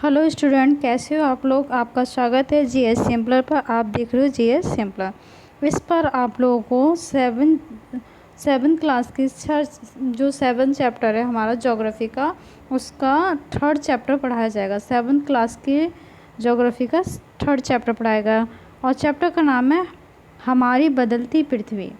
Hello student, कैसे हो आप लोग। आपका स्वागत है जीएस सिंपलर पर। आप देख रहे हो जीएस सिंपलर। इस पर आप लोगों को सेवन क्लास की जो 7 चैप्टर है हमारा ज्योग्राफी का, उसका 3rd चैप्टर पढ़ाया जाएगा। 7th क्लास के ज्योग्राफी का 3rd चैप्टर पढ़ाएगा और चैप्टर का नाम है हमारी बदलती पृथ्वी।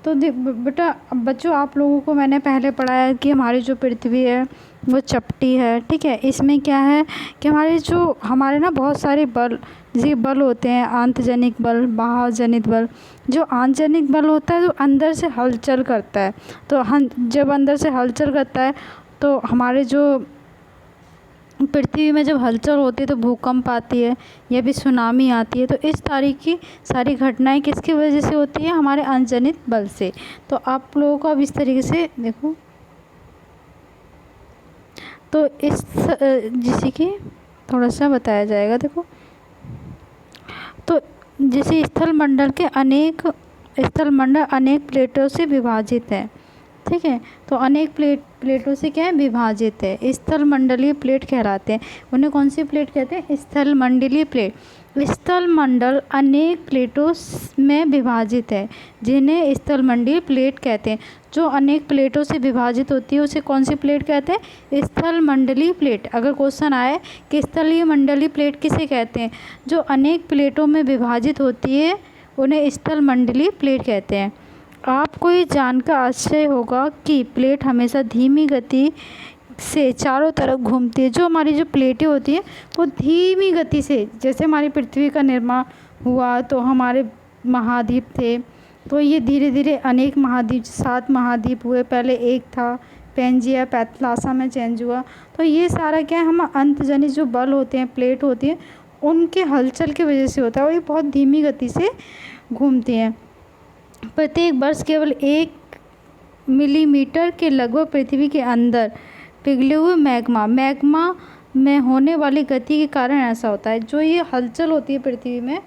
तो बेटा बच्चों, आप लोगों को मैंने पहले पढ़ाया कि हमारी जो पृथ्वी है वो चपटी है। ठीक है, इसमें क्या है कि हमारे ना बहुत सारे बल, जैसे बल होते हैं, आंतजनिक बल, बाह्यजनित बल। जो आंतजनिक बल होता है तो अंदर से हलचल करता है, तो हम जब अंदर से हलचल करता है तो हमारे जो पृथ्वी में जब हलचल होती है तो भूकंप आती है या भी सुनामी आती है। तो इस तारीख की सारी घटनाएं किसकी वजह से होती है? हमारे अनजनित बल से। तो आप लोगों को अब इस तरीके से देखो, तो इस जिसे कि थोड़ा सा बताया जाएगा। देखो, तो जैसे स्थल मंडल अनेक प्लेटों से विभाजित है। ठीक है, तो अनेक प्लेटों से क्या है? विभाजित है। स्थल मंडलीय प्लेट कहलाते हैं। उन्हें कौन सी प्लेट कहते हैं? स्थल मंडलीय प्लेट। स्थल मंडल अनेक प्लेटों में विभाजित है, जिन्हें स्थल मंडलीय प्लेट कहते हैं। जो अनेक प्लेटों से विभाजित होती है उसे कौन सी प्लेट कहते हैं? स्थल मंडलीय प्लेट। अगर क्वेश्चन आए कि स्थलीय मंडलीय प्लेट किसे कहते हैं, जो अनेक प्लेटों में विभाजित होती है उन्हें स्थल मंडलीय प्लेट कहते हैं। आपको ये जानकर आश्चर्य होगा कि प्लेट हमेशा धीमी गति से चारों तरफ घूमती है। जो हमारी जो प्लेटें होती हैं वो धीमी गति से, जैसे हमारी पृथ्वी का निर्माण हुआ तो हमारे महाद्वीप थे, तो ये धीरे धीरे अनेक महाद्वीप, 7 महाद्वीप हुए। पहले एक था, पेंजिया पैथलासा में चेंज हुआ। तो ये सारा क्या है? हम अंतजनित जो बल होते हैं, प्लेट होती है, उनके हलचल की वजह से होता है और ये बहुत धीमी गति से घूमती हैं। प्रत्येक वर्ष केवल 1 मिलीमीटर के लगभग पृथ्वी के अंदर पिघले हुए मैग्मा में होने वाली गति के कारण ऐसा होता है। जो ये हलचल होती है पृथ्वी में,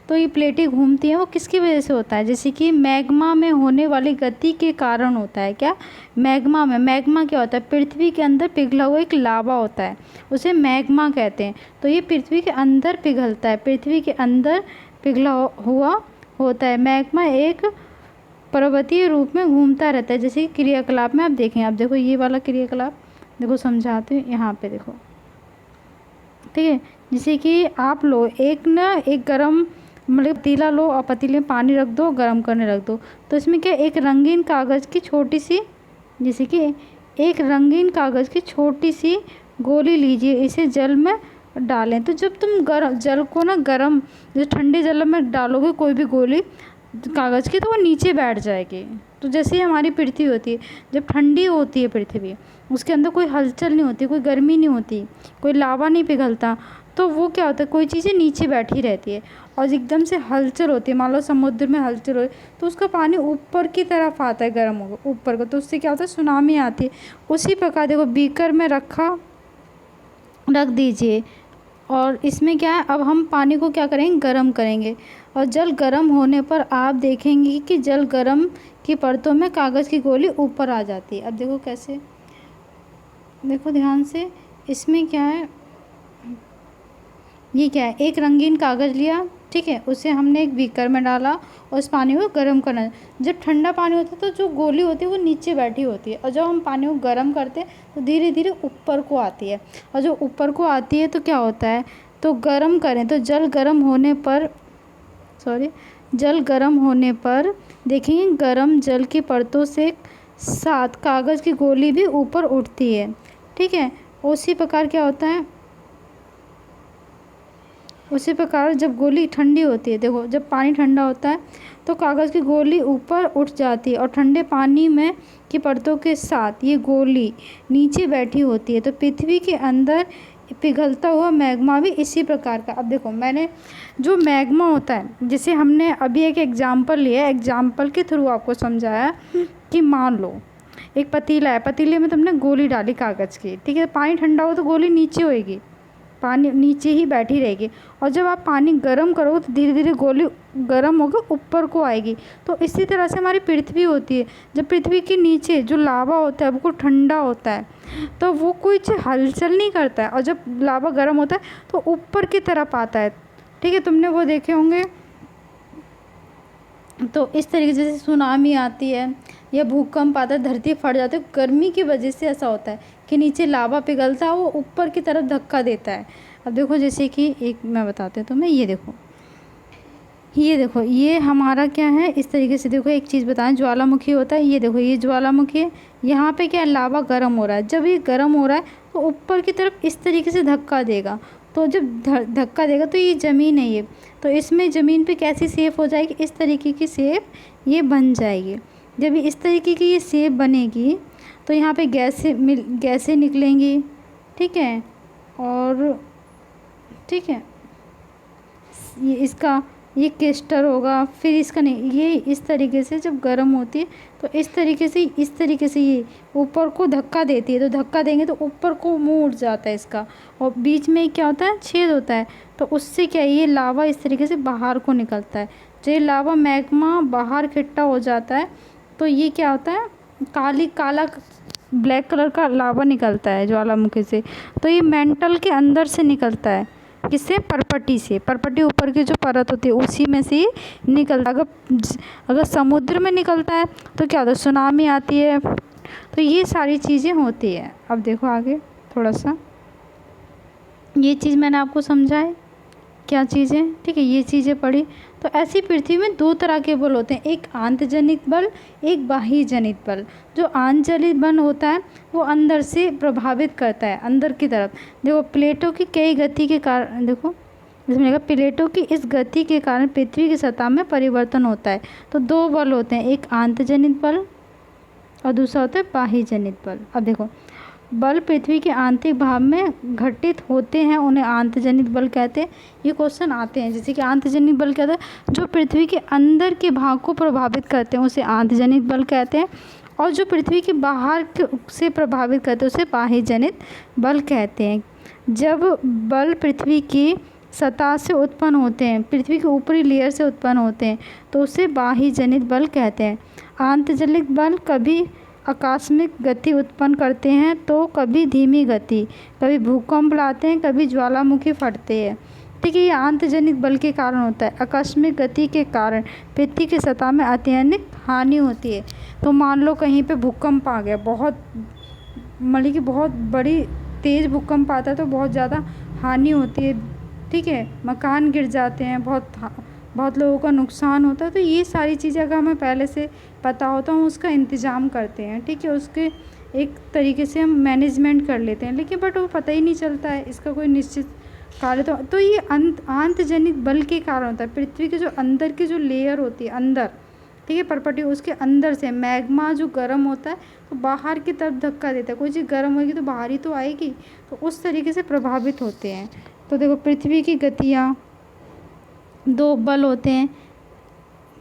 तो ये प्लेटें घूमती हैं, वो किसकी वजह से होता है? जैसे कि मैग्मा में होने वाली गति के कारण होता है। क्या? मैग्मा क्या होता है? पृथ्वी के अंदर पिघला हुआ एक लावा होता है, उसे मैग्मा कहते हैं। तो ये पृथ्वी के अंदर पिघलता है, पृथ्वी के अंदर पिघला हुआ होता है। मैग्मा एक पर्वतीय रूप में घूमता रहता है। जैसे कि क्रियाकलाप में आप देखें, आप देखो ये वाला क्रियाकलाप, देखो समझाते हैं यहाँ पे, देखो। ठीक है, जैसे कि आप लो एक गरम मतलब पतीला लो और पतीले में पानी रख दो, गरम करने रख दो। तो इसमें क्या, एक रंगीन कागज़ की छोटी सी, जैसे कि एक रंगीन कागज़ की छोटी सी गोली लीजिए, इसे जल में डालें। तो जब तुम जल को ना गरम, जो ठंडे जल में डालोगे कोई भी गोली कागज़ की, तो वो नीचे बैठ जाएगी। तो जैसे ही हमारी पृथ्वी होती है, जब ठंडी होती है पृथ्वी, उसके अंदर कोई हलचल नहीं होती, कोई गर्मी नहीं होती, कोई लावा नहीं पिघलता, तो वो क्या होता है? कोई चीज़ें नीचे बैठी रहती है और एकदम से हलचल होती है। मान लो समुद्र में हलचल हो तो उसका पानी ऊपर की तरफ आता है, गर्म होकर ऊपर को, तो उससे क्या होता है? सुनामी आती है। उसी प्रकार देखो, बीकर में रख दीजिए और इसमें क्या है, अब हम पानी को क्या करेंगे? गर्म करेंगे। और जल गर्म होने पर आप देखेंगे कि जल गर्म की परतों में कागज़ की गोली ऊपर आ जाती है। अब देखो कैसे, देखो ध्यान से, इसमें क्या है, ये क्या है? एक रंगीन कागज़ लिया, ठीक है, उसे हमने एक बीकर में डाला और उस पानी को गर्म करना। जब ठंडा पानी होता है तो जो गोली होती है वो नीचे बैठी होती है, और जब हम पानी को गर्म करते हैं तो धीरे धीरे ऊपर को आती है। और जो ऊपर को आती है तो क्या होता है? तो गर्म करें तो जल गर्म होने पर देखेंगे गर्म जल की परतों से साथ कागज़ की गोली भी ऊपर उठती है। ठीक है, उसी प्रकार क्या होता है? उसी प्रकार जब गोली ठंडी होती है, देखो जब पानी ठंडा होता है तो कागज़ की गोली ऊपर उठ जाती है और ठंडे पानी में की परतों के साथ ये गोली नीचे बैठी होती है। तो पृथ्वी के अंदर पिघलता हुआ मैग्मा भी इसी प्रकार का। अब देखो, मैंने जो मैग्मा होता है, जैसे हमने अभी एक एग्जाम्पल लिया, एग्जाम्पल के थ्रू आपको समझाया कि मान लो एक पतीला है, पतीले में तुमने गोली डाली कागज़ की, ठीक है, पानी ठंडा हो तो गोली नीचे होएगी, पानी नीचे ही बैठी रहेगी। और जब आप पानी गर्म करोगे तो धीरे धीरे गोली गर्म होकर ऊपर को आएगी। तो इसी तरह से हमारी पृथ्वी होती है। जब पृथ्वी के नीचे जो लावा होता है वो ठंडा होता है तो वो कुछ हलचल नहीं करता है, और जब लावा गर्म होता है तो ऊपर की तरफ आता है। ठीक है, तुमने वो देखे होंगे। तो इस तरीके से सुनामी आती है या भूकंप आता है, धरती फट जाती है, गर्मी की वजह से ऐसा होता है कि नीचे लावा पिघलता है, वो ऊपर की तरफ धक्का देता है। अब देखो जैसे कि एक मैं बताती हूँ तुम्हें, ये देखो ये हमारा क्या है, इस तरीके से देखो एक चीज़ बताएं, ज्वालामुखी होता है। ये देखो ये ज्वालामुखी है, यहाँ पे क्या है, लावा गर्म हो रहा है। जब ये गर्म हो रहा है तो ऊपर की तरफ इस तरीके से धक्का देगा। तो जब धक्का देगा तो ये ज़मीन है, ये तो इसमें ज़मीन पे कैसी शेप हो जाएगी, इस तरीके की शेप ये बन जाएगी। जब ये इस तरीके की ये शेप बनेगी तो यहाँ पे गैसें निकलेंगी। ठीक है, और ठीक है ये इसका ये क्रिस्टल होगा, फिर इसका नहीं, ये इस तरीके से जब गर्म होती है तो इस तरीके से ये ऊपर को धक्का देती है। तो धक्का देंगे तो ऊपर को मुंह उठ जाता है इसका, और बीच में क्या होता है, छेद होता है। तो उससे क्या है, ये लावा इस तरीके से बाहर को निकलता है। जो ये लावा मैग्मा बाहर इकट्ठा हो जाता है तो ये क्या होता है, काला ब्लैक कलर का लावा निकलता है ज्वालामुखी से। तो ये मेंटल के अंदर से निकलता है, किससे, परपटी से। परपटी ऊपर की जो परत होती है उसी में से ही निकलता है। अगर समुद्र में निकलता है तो क्या होता है, सुनामी आती है। तो ये सारी चीज़ें होती है। अब देखो आगे थोड़ा सा, ये चीज़ मैंने आपको समझाए क्या चीज़ें। ठीक है, ये चीज़ें पढ़ी। तो ऐसी पृथ्वी में दो तरह के बल होते हैं, एक आंतजनित बल, एक बाह्य जनित बल। जो आंतजनित बल होता है वो अंदर से प्रभावित करता है, अंदर की तरफ। देखो प्लेटों की कई गति के कारण, देखो इसमें देखा, प्लेटों की इस गति के कारण पृथ्वी की सतह में परिवर्तन होता है। तो दो बल होते हैं, एक आंतजनित बल और दूसरा होता है बाह्य जनित बल। अब देखो, बल पृथ्वी के आंतरिक भाग में घटित होते हैं, उन्हें आंतजनित बल कहते हैं। ये क्वेश्चन आते हैं, जैसे कि आंतजनित बल कहते हैं जो पृथ्वी के अंदर के भाग को प्रभावित करते हैं उसे आंतजनित बल कहते हैं, और जो पृथ्वी के बाहर से प्रभावित करते हैं उसे बाह्य जनित बल कहते हैं। जब बल पृथ्वी की सतह से उत्पन्न होते हैं, पृथ्वी के ऊपरी लेयर से उत्पन्न होते हैं, तो उसे बाह्य जनित बल कहते हैं। आंतजनित बल कभी आकस्मिक गति उत्पन्न करते हैं तो कभी धीमी गति, कभी भूकंप लाते हैं, कभी ज्वालामुखी फटते हैं। ठीक है, ये आंतजनित बल के कारण होता है। आकस्मिक गति के कारण पृथ्वी की सतह में अत्यधिक हानि होती है। तो मान लो कहीं पे भूकंप आ गया, बहुत मतलब कि बहुत बड़ी तेज़ भूकंप आता है तो बहुत ज़्यादा हानि होती है। ठीक है, मकान गिर जाते हैं, बहुत लोगों का नुकसान होता है। तो ये सारी चीज़ें अगर हमें पहले से पता हो तो हम उसका इंतज़ाम करते हैं। ठीक है, उसके एक तरीके से हम मैनेजमेंट कर लेते हैं, लेकिन बट वो पता ही नहीं चलता है इसका कोई निश्चित कार्य। तो ये आंतजनित बल के कारण होता है। पृथ्वी के जो अंदर की जो लेयर होती है अंदर, ठीक है, परपटी, उसके अंदर से मैग्मा जो गर्म होता है तो बाहर की तरफ धक्का देता है। कोई चीज़ गर्म होगी तो बाहर ही तो आएगी, तो उस तरीके से प्रभावित होते हैं। तो देखो पृथ्वी की गतियाँ, दो बल होते हैं,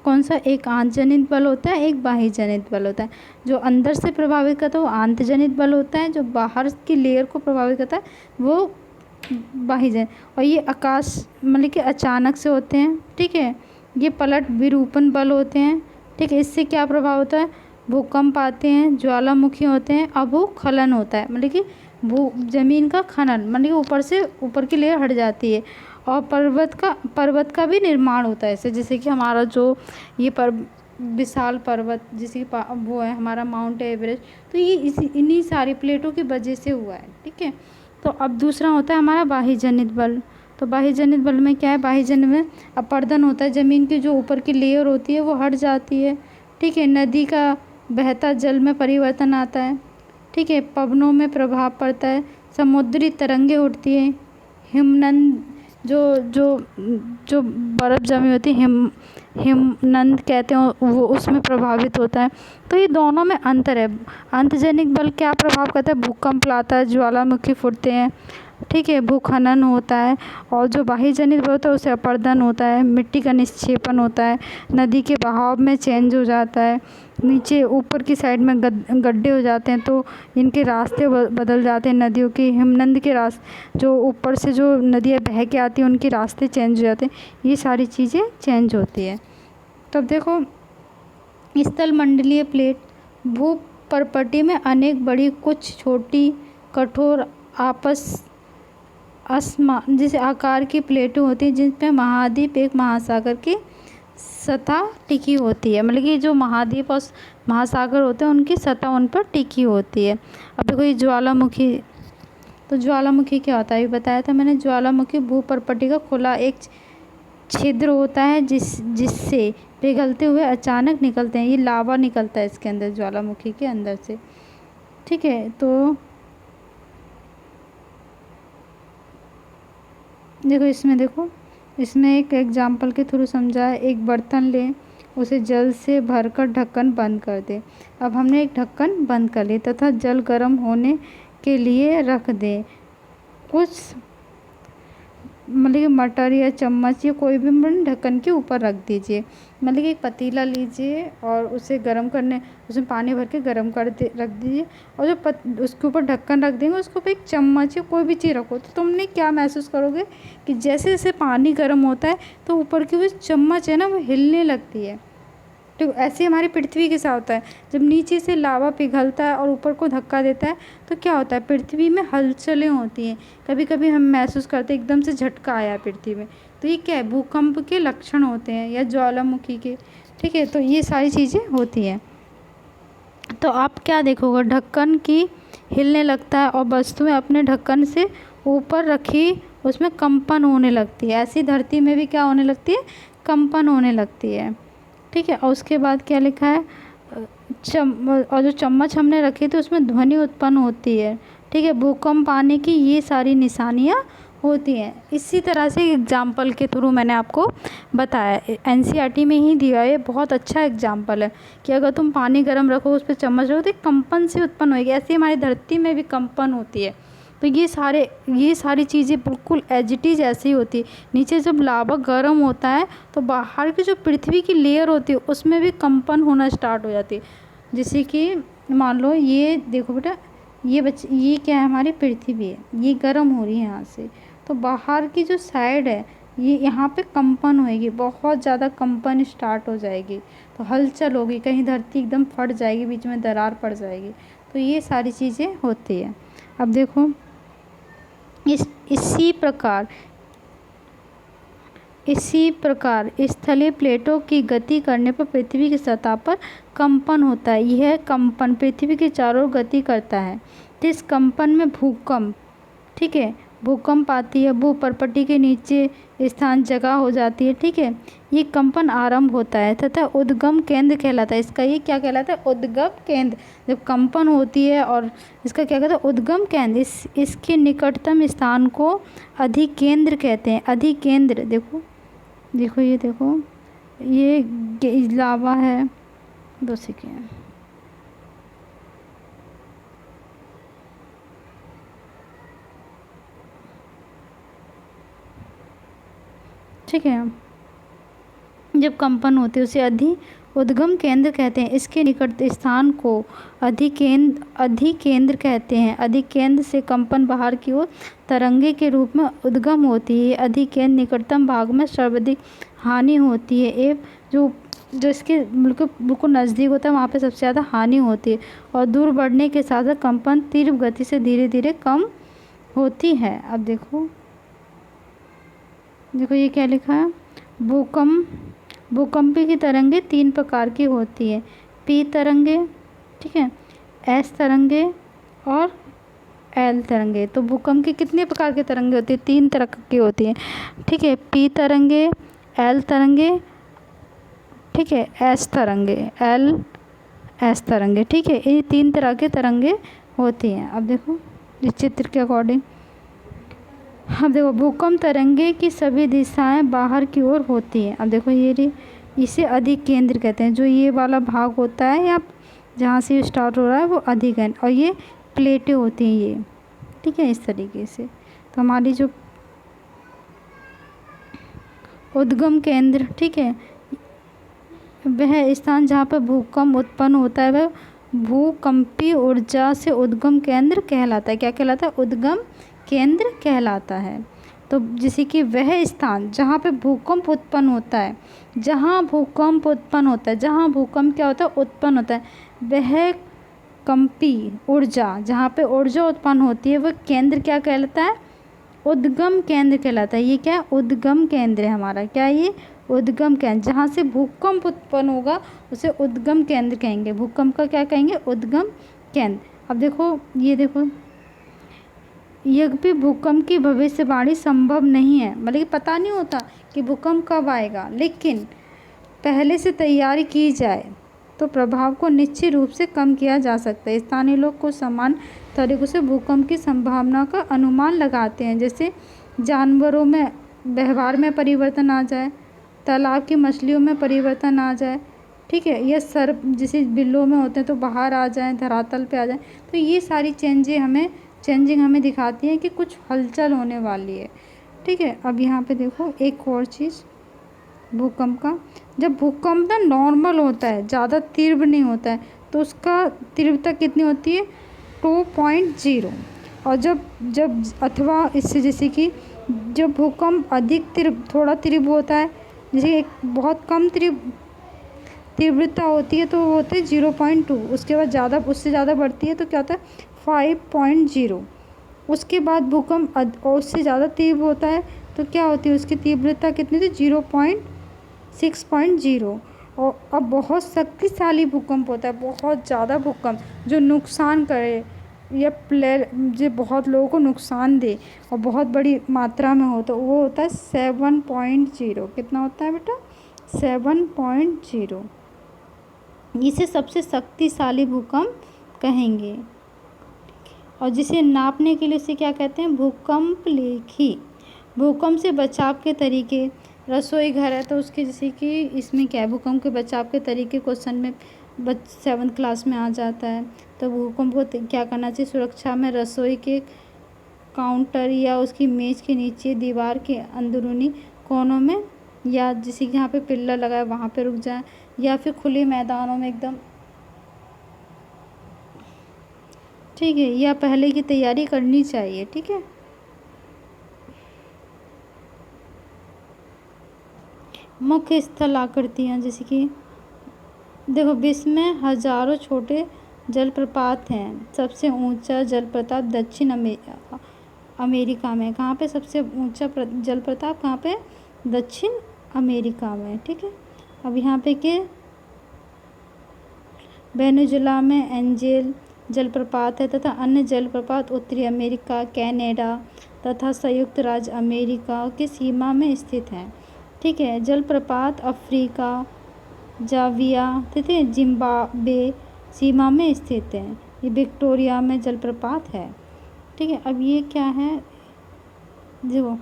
कौन सा, एक आंतजनित बल होता है, एक बाह्य जनित बल होता है। जो अंदर से प्रभावित करता है वो आंतजनित बल होता है, जो बाहर की लेयर को प्रभावित करता है वो बाह्य जनित। और ये आकाश मतलब कि अचानक से होते हैं। ठीक है, ये पलट विरूपण बल होते हैं। ठीक है, इससे क्या प्रभाव होता है, भूकंप आते हैं, ज्वालामुखी होते हैं, अभूखलन होता है, मतलब कि ज़मीन का खनन, मतलब कि ऊपर से ऊपर की लेयर हट जाती है। और पर्वत का भी निर्माण होता है ऐसे, जैसे कि हमारा जो ये विशाल पर्वत, जैसे कि वो है हमारा माउंट एवरेस्ट, तो ये इन्हीं सारी प्लेटों की वजह से हुआ है। ठीक है, तो अब दूसरा होता है हमारा बाह्य जनित बल। तो बाह्य जनित बल में क्या है, बाह्य जनित में अपरदन होता है, ज़मीन की जो ऊपर की लेयर होती है वो हट जाती है। ठीक है, नदी का बहता जल में परिवर्तन आता है। ठीक है, पवनों में प्रभाव पड़ता है, समुद्री तरंगें उठती हैं, हिमनद जो बर्फ़ जमी होती है हिमनद कहते हैं वो उसमें प्रभावित होता है। तो ये दोनों में अंतर है। आंतजनिक बल क्या प्रभाव करता है, भूकंप लाता है, ज्वालामुखी फूटते हैं, ठीक है, भूखनन होता है। और जो बाह्य जनित होता है उसे अपरदन होता है, मिट्टी का निक्षेपण होता है, नदी के बहाव में चेंज हो जाता है, नीचे ऊपर की साइड में गड्ढे हो जाते हैं तो इनके रास्ते बदल जाते हैं नदियों के, हिमनद के रास्ते जो ऊपर से जो नदियाँ बह के आती हैं उनके रास्ते चेंज हो जाते हैं, ये सारी चीज़ें चेंज होती है। तब देखो स्थल मंडलीय प्लेट भू परपटी में अनेक बड़ी कुछ छोटी कठोर आपस जैसे आकार की प्लेटें होती हैं जिनपे महाद्वीप एक महासागर की सतह टिकी होती है, मतलब कि जो महाद्वीप और महासागर होते हैं उनकी सतह उन पर टिकी होती है। अब देखो ये ज्वालामुखी, तो ज्वालामुखी क्या होता है ये बताया था मैंने। ज्वालामुखी भूपर्पटी का खुला एक छिद्र होता है जिससे पिघलते हुए अचानक निकलते हैं, ये लावा निकलता है इसके अंदर, ज्वालामुखी के अंदर से। ठीक है, तो देखो इसमें एक एग्जाम्पल के थ्रू समझा है। एक बर्तन लें, उसे जल से भरकर ढक्कन बंद कर दें। अब हमने एक ढक्कन बंद कर लिया तथा जल गर्म होने के लिए रख दें। कुछ मतलब कि मटर या चम्मच या कोई भी ढक्कन के ऊपर रख दीजिए। मतलब कि एक पतीला लीजिए और उसे गर्म करने, उसमें पानी भर के गर्म कर दे रख दीजिए, और जो उसके ऊपर ढक्कन रख देंगे उसके ऊपर एक चम्मच या कोई भी चीज़ रखो, तो तुमने क्या महसूस करोगे कि जैसे जैसे पानी गर्म होता है तो ऊपर की वो चम्मच है ना वो हिलने लगती है। तो ऐसे हमारी पृथ्वी के साथ होता है, जब नीचे से लावा पिघलता है और ऊपर को धक्का देता है तो क्या होता है, पृथ्वी में हलचलें होती हैं। कभी कभी हम महसूस करते हैं एकदम से झटका आया पृथ्वी में, तो ये क्या है, भूकंप के लक्षण होते हैं या ज्वालामुखी के। ठीक है, तो ये सारी चीज़ें होती हैं। तो आप क्या देखोगे, ढक्कन की हिलने लगता है और वस्तुएं अपने ढक्कन से ऊपर रखी उसमें कंपन होने लगती है। ऐसी धरती में भी क्या होने लगती है, कंपन होने लगती है। ठीक है, और उसके बाद क्या लिखा है, और जो चम्मच हमने रखी थी उसमें ध्वनि उत्पन्न होती है। ठीक है, भूकंप आने की ये सारी निशानियाँ होती हैं। इसी तरह से एग्जाम्पल के थ्रू मैंने आपको बताया, एनसीईआरटी में ही दिया है, बहुत अच्छा एग्जाम्पल है कि अगर तुम पानी गर्म रखो उस पर चम्मच रखो तो एक कंपन से उत्पन्न होगी। ऐसे हमारी धरती में भी कंपन होती है। तो ये सारी चीज़ें बिल्कुल एज इट इज़ ऐसी होती है। नीचे जब लावा गर्म होता है तो बाहर की जो पृथ्वी की लेयर होती है उसमें भी कंपन होना स्टार्ट हो जाती है। जैसे कि मान लो ये देखो बेटा, ये क्या है, हमारी पृथ्वी है, ये गर्म हो रही है यहाँ से, तो बाहर की जो साइड है ये यहाँ पे कंपन होएगी, बहुत ज़्यादा कंपन स्टार्ट हो जाएगी, तो हलचल होगी, कहीं धरती एकदम फट जाएगी, बीच में दरार पड़ जाएगी। तो ये सारी चीज़ें होती है। अब देखो इसी प्रकार स्थलीय प्लेटों की गति करने पर पृथ्वी की सतह पर कंपन होता है। यह कंपन पृथ्वी के चारों ओर गति करता है, तो इस कंपन में भूकंप, ठीक है, भूकंप आती है, भूपर्पटी के नीचे स्थान जगह हो जाती है। ठीक है, ये कंपन आरंभ होता है तथा उद्गम केंद्र कहलाता है। इसका ये क्या कहलाता है, उद्गम केंद्र। जब कंपन होती है और इसका क्या कहता है, उद्गम केंद्र। इसके निकटतम स्थान को अधिकेंद्र कहते हैं। अधिकेंद्र देखो ये देखो, ये लावा है, 2 सेकेंड, ठीक है, जब कंपन होती है उसे उद्गम केंद्र कहते हैं। इसके निकट स्थान को अधिकेंद्र कहते हैं। अधिकेंद्र से कंपन बाहर की ओर तरंगे के रूप में उद्गम होती है। अधिकेंद्र निकटतम भाग में सर्वाधिक हानि होती है एवं जो इसके बिल्कुल नज़दीक होता है वहाँ पे सबसे ज़्यादा हानि होती है, और दूर बढ़ने के साथ साथ कंपन तीव्र गति से धीरे धीरे कम होती है। अब देखो ये क्या लिखा है, भूकंपी की तरंगे 3 प्रकार की होती है। पी तरंगे, ठीक है, एस तरंगे और एल तरंगे। तो भूकंप की कितने प्रकार की तरंगे होती है, 3 तरह की होती है। ठीक है, पी तरंगे, एल तरंगे, ठीक है, एस तरंगे, एल एस तरंगे। ठीक है, ये 3 तरह की तरंगे होती हैं। अब देखो इस चित्र के अकॉर्डिंग, अब देखो भूकंप तरंगे की सभी दिशाएं बाहर की ओर होती हैं। अब देखो ये इसे अधिक केंद्र कहते हैं। जो ये वाला भाग होता है या जहाँ से स्टार्ट हो रहा है वो अधिक है, और ये प्लेटें होती हैं ये, ठीक है, इस तरीके से। तो हमारी जो उद्गम केंद्र, ठीक है, वह स्थान जहाँ पर भूकंप उत्पन्न होता है वह भूकंपीय ऊर्जा से उद्गम केंद्र कहलाता है। क्या कहलाता है? उद्गम केंद्र कहलाता है। तो जैसे कि वह स्थान जहाँ पे भूकंप उत्पन्न होता है, जहाँ भूकंप उत्पन्न होता है, जहाँ भूकंप क्या होता है? उत्पन्न होता है, वह कंपी ऊर्जा, जहाँ पे ऊर्जा उत्पन्न होती है, वह केंद्र क्या कहलाता है? उद्गम केंद्र कहलाता है। ये क्या है? उद्गम केंद्र है हमारा। क्या है ये? उद्गम केंद्र। जहाँ से भूकंप उत्पन्न होगा उसे उद्गम केंद्र कहेंगे। भूकंप का क्या कहेंगे? उद्गम केंद्र। अब देखो, ये देखो, यद्यपि भूकंप की भविष्यवाणी संभव नहीं है, मतलब कि पता नहीं होता कि भूकंप कब आएगा, लेकिन पहले से तैयारी की जाए तो प्रभाव को निश्चित रूप से कम किया जा सकता है। स्थानीय लोग को समान तरीकों से भूकंप की संभावना का अनुमान लगाते हैं, जैसे जानवरों में व्यवहार में परिवर्तन आ जाए, तालाब की मछलियों में परिवर्तन आ जाए, ठीक है, या सर्प जैसे बिल्लों में होते हैं तो बाहर आ जाएं, धरातल पे आ जाएं। तो ये सारी चेंजिंग हमें दिखाती है कि कुछ हलचल होने वाली है, ठीक है। अब यहाँ पे देखो एक और चीज़ भूकंप का, जब भूकंप ना नॉर्मल होता है, ज़्यादा तीव्र नहीं होता है, तो उसका तीव्रता कितनी होती है? 2.0। और जब जब अथवा इससे जैसे कि जब भूकंप अधिक थोड़ा तीव्र होता है, जैसे एक बहुत कम तीव्रता होती है तो वो होते हैं 0.2। उसके बाद ज़्यादा, उससे ज़्यादा बढ़ती है तो क्या होता है? 5.0। उसके बाद भूकंप और उससे ज़्यादा तीव्र होता है तो क्या होती है? उसकी तीव्रता कितनी थी? 6.0। और अब बहुत शक्तिशाली भूकंप होता है, बहुत ज़्यादा भूकंप जो नुकसान करे या जो बहुत लोगों को नुकसान दे और बहुत बड़ी मात्रा में हो, तो वो होता है 7.0। कितना होता है बेटा? 7.0। इसे सबसे शक्तिशाली भूकंप कहेंगे। और जिसे नापने के लिए उसे क्या कहते हैं? भूकंप लेखी। भूकंप से बचाव के तरीके, रसोई घर है तो उसके जैसे कि इसमें क्या है? भूकंप के बचाव के तरीके क्वेश्चन में 7th क्लास में आ जाता है। तो भूकंप को क्या करना चाहिए? सुरक्षा में रसोई के काउंटर या उसकी मेज के नीचे, दीवार के अंदरूनी कोनों में, या जैसे कि यहाँ पे पिल्लर लगा है वहाँ पे रुक जाए, या फिर खुले मैदानों में एकदम, ठीक है, या पहले की तैयारी करनी चाहिए, ठीक है। मुख्य स्थल आकृतियाँ, जैसे कि देखो विश्व में हजारों छोटे जलप्रपात हैं। सबसे ऊंचा जलप्रपात दक्षिण अमेरिका में। कहाँ पे सबसे ऊंचा जलप्रपात कहाँ पे? दक्षिण अमेरिका में, ठीक है। अब यहाँ पे के वेनेजुला में एंजेल जलप्रपात है तथा अन्य जलप्रपात उत्तरी अमेरिका, कनाडा तथा संयुक्त राज्य अमेरिका की सीमा में स्थित हैं, ठीक है। जलप्रपात अफ्रीका, जाविया, ठीक है, जिम्बाब्वे सीमा में स्थित है। ये विक्टोरिया में जलप्रपात है, ठीक है। अब ये क्या है? देखो,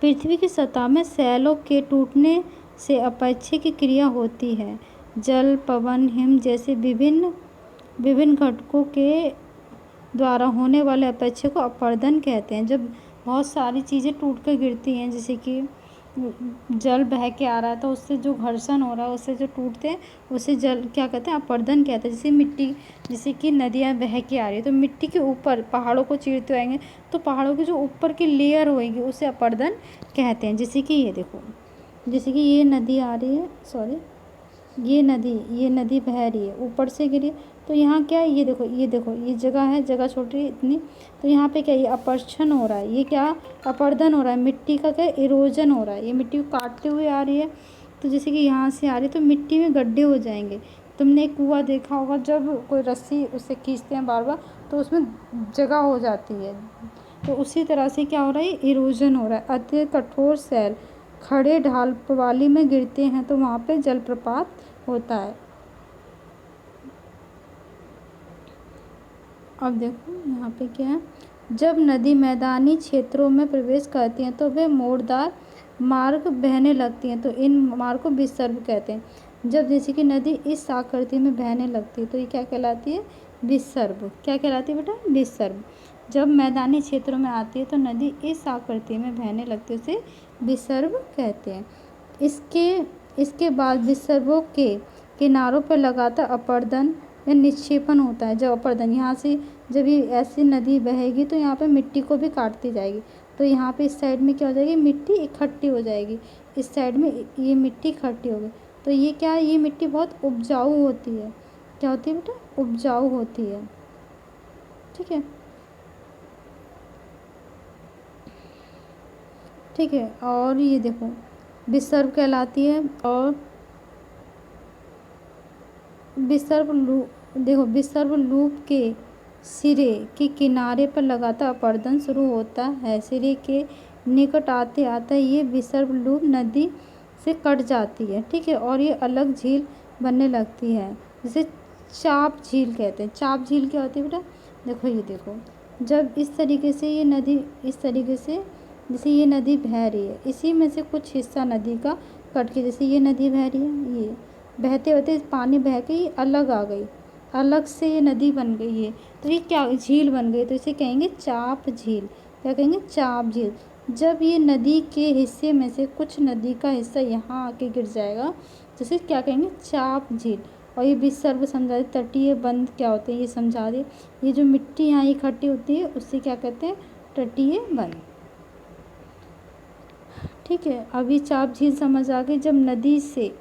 पृथ्वी की सतह में सैलों के टूटने से अपक्षय की क्रिया होती है। जल, पवन, हिम जैसे विभिन्न घटकों के द्वारा होने वाले अपक्षय को अपरदन कहते हैं। जब बहुत सारी चीज़ें टूट कर गिरती हैं, जैसे कि जल बह के आ रहा है तो उससे जो घर्षण हो रहा है, उससे जो टूटते हैं, उसे जल क्या कहते हैं? अपरदन कहते हैं। जैसे मिट्टी, जैसे कि नदियाँ बह के आ रही है तो मिट्टी के ऊपर पहाड़ों को चीरते आएंगे तो पहाड़ों की जो ऊपर की लेयर होएगी उसे अपरदन कहते हैं। जैसे कि ये देखो, जैसे कि ये नदी आ रही है, सॉरी, ये नदी बह रही है, ऊपर से गिरी, तो यहाँ क्या है? ये देखो ये जगह है, जगह छोटी इतनी, तो यहाँ पे क्या? ये अपरछन हो रहा है, ये क्या? अपरदन हो रहा है, मिट्टी का क्या? इरोजन हो रहा है। ये मिट्टी को काटते हुए आ रही है, तो जैसे कि यहाँ से आ रही है तो मिट्टी में गड्ढे हो जाएंगे। तुमने एक कुआं देखा होगा, जब कोई रस्सी उससे खींचते हैं बार बार तो उसमें जगह हो जाती है, तो उसी तरह से क्या हो रहा है? इरोजन हो रहा है। अत्यधिक कठोर सैल खड़े ढाल प्रवाली में गिरते हैं तो वहाँ पे जलप्रपात होता है। अब देखो यहाँ पे क्या है? जब नदी मैदानी क्षेत्रों में प्रवेश करती हैं तो वे मोड़दार मार्ग बहने लगती हैं, तो इन मार्ग को विसर्ग कहते हैं। जब जैसे कि नदी इस आकृति में बहने लगती है तो ये क्या कहलाती है? विसर्ग। क्या कहलाती है बेटा? विसर्ग। जब मैदानी क्षेत्रों में आती है तो नदी इस आकृति में बहने लगती है, उसे विसर्ग कहते हैं। इसके बाद विसर्गों के किनारों पर लगातार अपरदन या निक्षेपण होता है। जब अपरदन, यहाँ से जब ये ऐसी नदी बहेगी तो यहाँ पे मिट्टी को भी काटती जाएगी, तो यहाँ पे इस साइड में क्या हो जाएगी, मिट्टी इकट्ठी हो जाएगी, इस साइड में ये मिट्टी इकट्ठी हो गई, तो ये क्या है, ये मिट्टी बहुत उपजाऊ होती है। क्या होती है बेटा? उपजाऊ होती है। ठीक है, ठीक है। और ये देखो विसर्ग कहलाती है। और विसर्ग लूप के सिरे के किनारे पर लगातार अपरदन शुरू होता है। सिरे के निकट आते आते ये विसर्ग लूप नदी से कट जाती है। ठीक है, और ये अलग झील बनने लगती है, जिसे चाप झील कहते हैं। चाप झील क्या होती है बेटा? देखो ये देखो, जब इस तरीके से ये नदी, इस तरीके से जैसे ये नदी बह रही है, इसी में से कुछ हिस्सा नदी का कट के, जैसे ये नदी बह रही है, ये बहते बहते पानी बह के ये अलग आ गई, अलग से ये नदी बन गई है, तो ये क्या, झील बन गई, तो इसे कहेंगे चाप झील। क्या कहेंगे? चाप झील। जब ये नदी के हिस्से में से कुछ नदी का हिस्सा यहाँ आके गिर जाएगा तो इसे क्या कहेंगे? चाप झील। और ये विसर्ग समझा दे, तटीय बंध क्या होते हैं ये समझा दे। ये जो मिट्टी यहाँ इकट्ठी होती है उससे क्या कहते हैं? तटीय बंध। ठीक है, अभी चाप झील समझ आ गई। जब नदी से,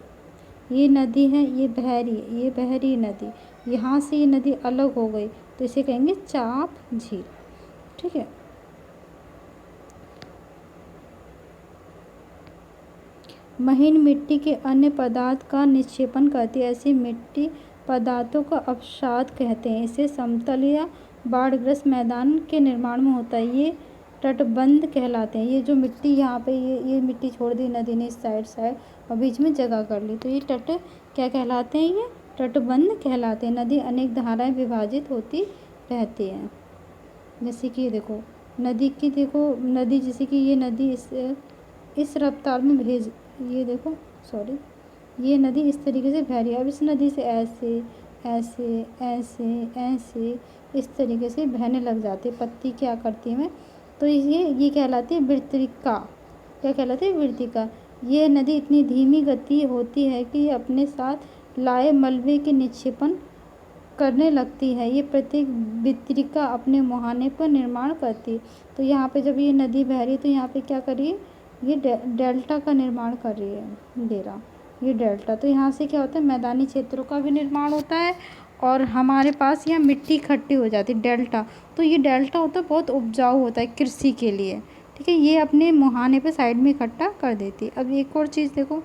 ये नदी है, ये बह रही है, ये बह रही नदी, यहाँ से ये नदी अलग हो गई तो इसे कहेंगे चाप झील। ठीक है, महीन मिट्टी के अन्य पदार्थ का निक्षेपण करती है, ऐसी मिट्टी पदार्थों का अवसाद कहते हैं। इसे समतल या बाढ़ग्रस्त मैदान के निर्माण में होता है, ये तटबंध कहलाते हैं। ये जो मिट्टी यहाँ पे, ये मिट्टी छोड़ दी नदी ने इस साइड और बीच में जगह कर ली, तो ये तट क्या कहलाते हैं? ये तटबंध कहलाते हैं। नदी अनेक धाराएं विभाजित होती रहती हैं। जैसे कि ये देखो नदी की, देखो नदी जैसे कि ये नदी इस रफ्तार में भेज, ये देखो सॉरी, ये नदी इस तरीके से बह रही है। अब इस नदी से ऐसे ऐसे ऐसे ऐसे इस तरीके से बहने लग जाती है पत्ती की आकृति में, तो ये कहलाती है वृत्तिका। क्या कहलाती है? वृत्तिका। ये नदी इतनी धीमी गति होती है कि ये अपने साथ लाए मलबे के निक्षेपण करने लगती है। ये प्रत्येक वृत्तिका अपने मुहाने पर निर्माण करती है। तो यहाँ पे जब ये नदी बह रही है तो यहाँ पे क्या कर रही है? ये डेल्टा का निर्माण कर रही है, डेरा, ये डेल्टा। तो यहाँ से क्या होता है? मैदानी क्षेत्रों का भी निर्माण होता है और हमारे पास यहाँ मिट्टी इकट्ठी हो जाती है, डेल्टा। तो ये डेल्टा होता है बहुत उपजाऊ होता है कृषि के लिए। ठीक है, ये अपने मुहाने पे साइड में इकट्ठा कर देती है। अब एक और चीज़ देखो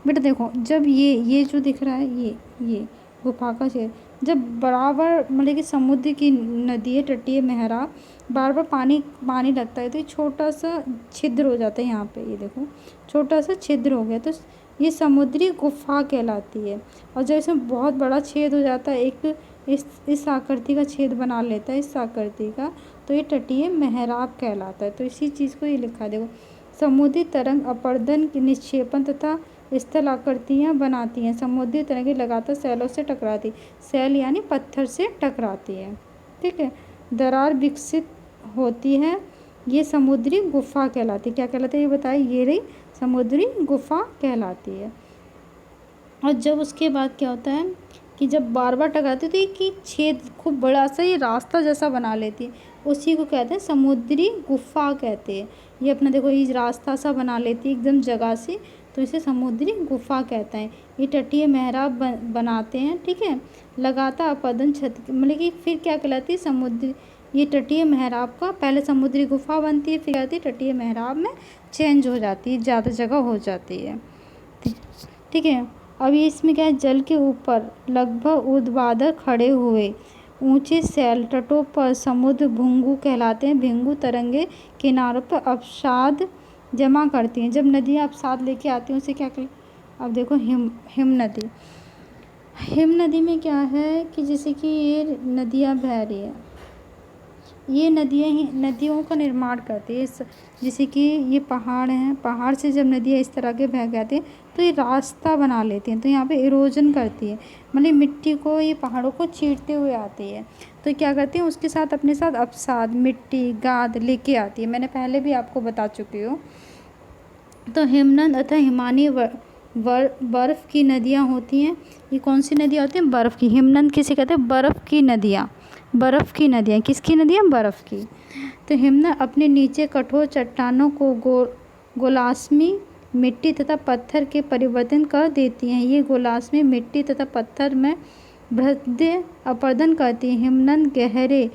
बेटा, देखो जब ये जो दिख रहा है, ये गुफा का क्षेत्र, जब बराबर मतलब कि समुद्र की नदी है, तटीय मेहराब, बार बार पानी लगता है तो ये छोटा सा छिद्र हो जाता है। यहाँ पे ये देखो छोटा सा छिद्र हो गया, तो ये समुद्री गुफा कहलाती है। और जब इसमें बहुत बड़ा छेद हो जाता है, एक इस आकृति का छेद बना लेता है, इस आकृति का, तो ये तटीय मेहराब कहलाता है। तो इसी चीज़ को ये लिखा, देखो समुद्री तरंग अपरदन निक्षेपण तथा स्थल आकृतियाँ बनाती हैं। समुद्री तरंगें लगातार सैलों से टकराती, सैल यानी पत्थर से टकराती है। ठीक है, दरार विकसित होती है, ये समुद्री गुफा कहलाती है। क्या कहलाती है ये बताइए? ये रही समुद्री गुफा कहलाती है। और जब उसके बाद क्या होता है कि जब बार बार टकराती है तो ये छेद खूब बड़ा सा ये रास्ता जैसा बना लेती है, उसी को कहते हैं समुद्री गुफा कहते हैं। ये अपना देखो ये रास्ता सा बना लेती है एकदम जगह से, तो इसे समुद्री गुफा कहते हैं। ये तटीय मेहराब बनाते हैं। ठीक है, लगातार अपरदन छत मतलब कि फिर क्या कहलाती है? समुद्री, ये तटीय मेहराब का पहले समुद्री गुफा बनती है, फिर क्या होती है? तटीय मेहराब में चेंज हो जाती है, ज़्यादा जगह हो जाती है। ठीक है, अभी इसमें क्या है? जल के ऊपर लगभग ऊर्ध्वाधर खड़े हुए ऊंचे सैल तटों पर समुद्र भृंगु कहलाते हैं। भृंगु तरंगे किनारों पर अवसाद जमा करती हैं। जब नदियाँ अवसाद लेके आती हैं उसे क्या कहते हैं? अब देखो हिम नदी, हिम नदी में क्या है कि जैसे कि ये नदियाँ बह रही है, ये नदियाँ ही नदियों का निर्माण करती है। जैसे कि ये पहाड़ हैं, पहाड़ से जब नदियाँ इस तरह के बह जाती हैं तो ये रास्ता बना लेती हैं, तो यहाँ पे इरोजन करती है, मतलब मिट्टी को, ये पहाड़ों को चीरते हुए आती है। तो क्या करती है, उसके साथ अपने साथ अवसाद, मिट्टी, गाद लेके आती है। मैंने पहले भी आपको बता चुकी हूँ। तो हिमनद अथवा हिमानी बर्फ़ की नदियाँ होती हैं। ये कौन सी नदियाँ होती हैं? बर्फ़ की। हिमनद किसे कहते हैं? बर्फ़ की नदियाँ। बर्फ़ की नदियाँ किसकी नदियाँ? बर्फ़ की। तो हिमनद अपने नीचे कठोर चट्टानों को गोलास्मी मिट्टी तथा पत्थर के परिवर्तन कर देती हैं। ये गोलास्मी मिट्टी तथा पत्थर में भ्रद्य अपर्दन करती है। हिमनद गहरे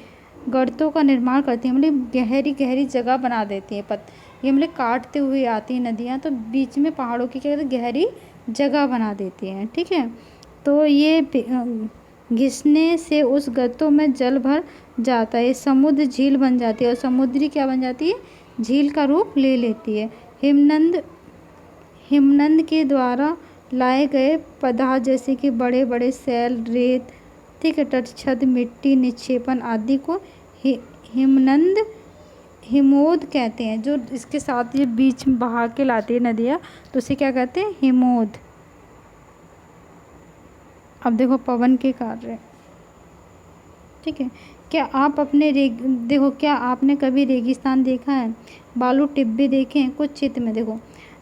गर्तों का निर्माण करती है, मतलब गहरी गहरी जगह बना देती है। ये मतलब काटते हुए आती हैं नदियाँ, तो बीच में पहाड़ों की क्या कहते हैं, गहरी जगह बना देती हैं। ठीक है, तो ये घिसने से उस गर्तों में जल भर जाता है, समुद्र झील बन जाती है, और समुद्री क्या बन जाती है? झील का रूप ले लेती है। हिमनद के द्वारा लाए गए पदार्थ जैसे कि बड़े बड़े सैल, रेत, ठीक है, तटछद मिट्टी निक्षेपण आदि को हिमनद हिमोद कहते हैं। जो इसके साथ ये बीच में बहा के लाती है नदियाँ, तो उसे क्या कहते हैं? हिमोद। अब देखो पवन के कार्य, ठीक है। क्या आप अपने देखो, क्या आपने कभी रेगिस्तान देखा है? बालू टिब्बे देखे हैं? कुछ चित्र में देखो,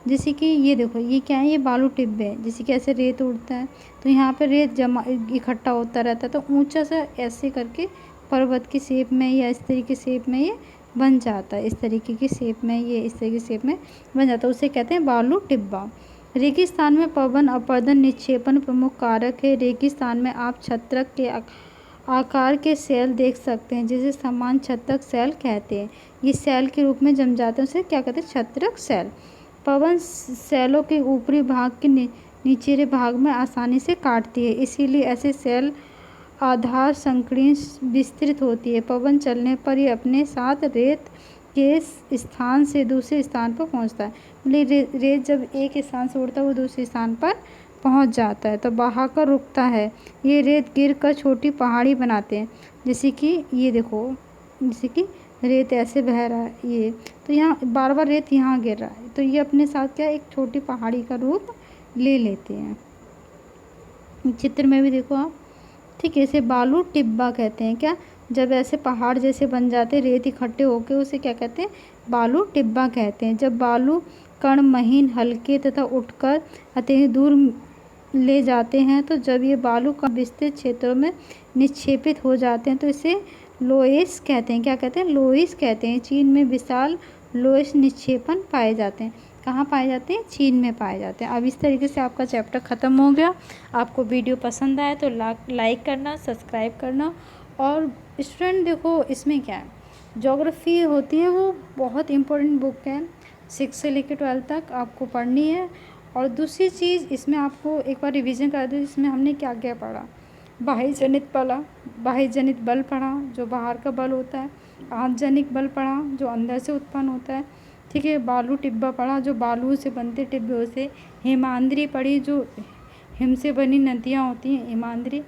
जैसे कि ये देखो, ये क्या है? ये बालू टिब्बे है। जैसे कि ऐसे रेत उड़ता है तो यहाँ पे रेत जमा इकट्ठा होता रहता है, तो ऊंचा सा ऐसे करके पर्वत की शेप में या इस तरीके की शेप में ये बन जाता है। इस तरीके की शेप में, ये इस तरीके की शेप में बन जाता है, उसे कहते हैं बालू टिब्बा। रेगिस्तान में पवन अपरदन निक्षेपण प्रमुख कारक है। रेगिस्तान में आप छत्रक के आकार के सेल देख सकते हैं, जिसे समान छत्रक सेल कहते हैं। ये सेल के रूप में जम जाते हैं, उसे क्या कहते हैं? छत्रक सेल। पवन सेलों के ऊपरी भाग के निचले भाग में आसानी से काटती है, इसीलिए ऐसे सेल आधार संकीर्ण विस्तृत होती है। पवन चलने पर ये अपने साथ रेत के स्थान से दूसरे स्थान पर पहुंचता है, मतलब रेत जब एक स्थान से उड़ता है वो दूसरे स्थान पर पहुंच जाता है, तो बहाकर रुकता है। ये रेत गिर कर छोटी पहाड़ी बनाते हैं, जैसे कि ये देखो, जैसे कि रेत ऐसे बह रहा है ये, तो यहाँ बार बार रेत यहाँ गिर रहा है, तो ये अपने साथ क्या, एक छोटी पहाड़ी का रूप ले लेते हैं। चित्र में भी देखो आप, ठीक है। इसे बालू टिब्बा कहते हैं। क्या? जब ऐसे पहाड़ जैसे बन जाते, रेत इकट्ठे होके, उसे क्या कहते हैं? बालू टिब्बा कहते हैं। जब बालू कण महीन, हल्के तथा उठकर अत्यधिक दूर ले जाते हैं, तो जब ये बालू कण विस्तृत क्षेत्रों में निक्षेपित हो जाते हैं, तो इसे लोएस कहते हैं। क्या कहते हैं? लोएस कहते हैं। चीन में विशाल लोएस निक्षेपण पाए जाते हैं। कहाँ पाए जाते हैं? चीन में पाए जाते हैं। अब इस तरीके से आपका चैप्टर ख़त्म हो गया। आपको वीडियो पसंद आए तो लाइक करना, सब्सक्राइब करना। और स्टूडेंट देखो, इसमें क्या है, ज्योग्राफी होती है वो बहुत इम्पोर्टेंट बुक है, 6 से लेकर 12 तक आपको पढ़नी है। और दूसरी चीज़, इसमें आपको एक बार रिवीजन कर दूँ, इसमें हमने क्या क्या पढ़ा। बाह्य जनित बल पढ़ा, जो बाहर का बल होता है। आंतजनिक बल पढ़ा, जो अंदर से उत्पन्न होता है, ठीक है। बालू टिब्बा पढ़ा, जो बालू से बनते टिब्बों से। हिमाद्री पढ़ी, जो हिम से बनी नदियाँ होती हैं, हिमाद्री,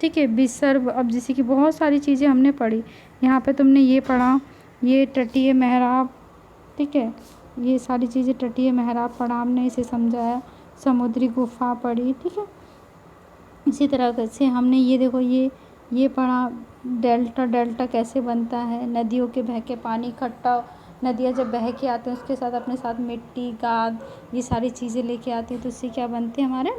ठीक है। विसर्ग, अब जैसे कि बहुत सारी चीज़ें हमने पढ़ी। यहाँ पे तुमने ये पढ़ा, ये तटीय मेहराब, ठीक है, ये सारी चीज़ें, तटीय मेहराब पढ़ा हमने, इसे समझाया। समुद्री गुफा पढ़ी, ठीक है। इसी तरह से हमने ये देखो, ये पढ़ा, डेल्टा कैसे बनता है। नदियों के बह के पानी इकट्ठा, नदियाँ जब बह के आते हैं उसके साथ अपने साथ मिट्टी, गाद, ये सारी चीज़ें लेके आती हैं, तो इससे क्या बनते हैं हमारे?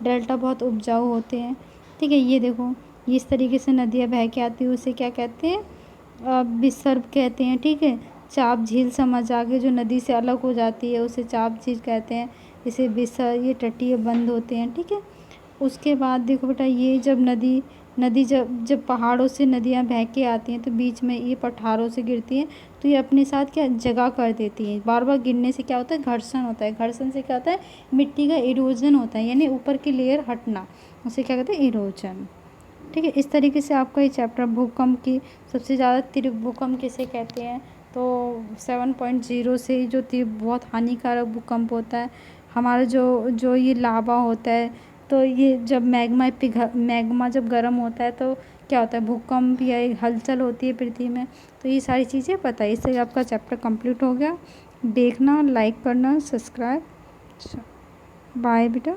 डेल्टा बहुत उपजाऊ होते हैं, ठीक है। ये देखो, ये इस तरीके से नदियाँ बह के आती हैं, उसे क्या कहते हैं? विसर्ग कहते हैं, ठीक है। चाप झील समझ आगे, जो नदी से अलग हो जाती है उसे चाप झील कहते हैं। इसे विसर्ग, ये तटीय बंध होते हैं, ठीक है। उसके बाद देखो बेटा, ये जब नदी जब पहाड़ों से नदियाँ बह के आती हैं, तो बीच में ये पठारों से गिरती हैं, तो ये अपने साथ क्या जगह कर देती हैं। बार बार गिरने से क्या होता है? घर्षण होता है। घर्षण से क्या होता है? मिट्टी का इरोजन होता है, यानी ऊपर की लेयर हटना, उसे क्या कहते हैं? इरोजन, ठीक है। इस तरीके से आपका ये चैप्टर, भूकंप की सबसे ज़्यादा तीव्र भूकंप किसे कहते हैं? तो 7.0 से जो बहुत हानिकारक भूकंप होता है, हमारा जो ये लावा होता है, तो ये जब मैग्मा जब गर्म होता है तो क्या होता है, भूकंप या एक हलचल होती है पृथ्वी में। तो ये सारी चीज़ें पता है। इससे आपका चैप्टर कंप्लीट हो गया। देखना, लाइक करना, सब्सक्राइब। बाय बेटा।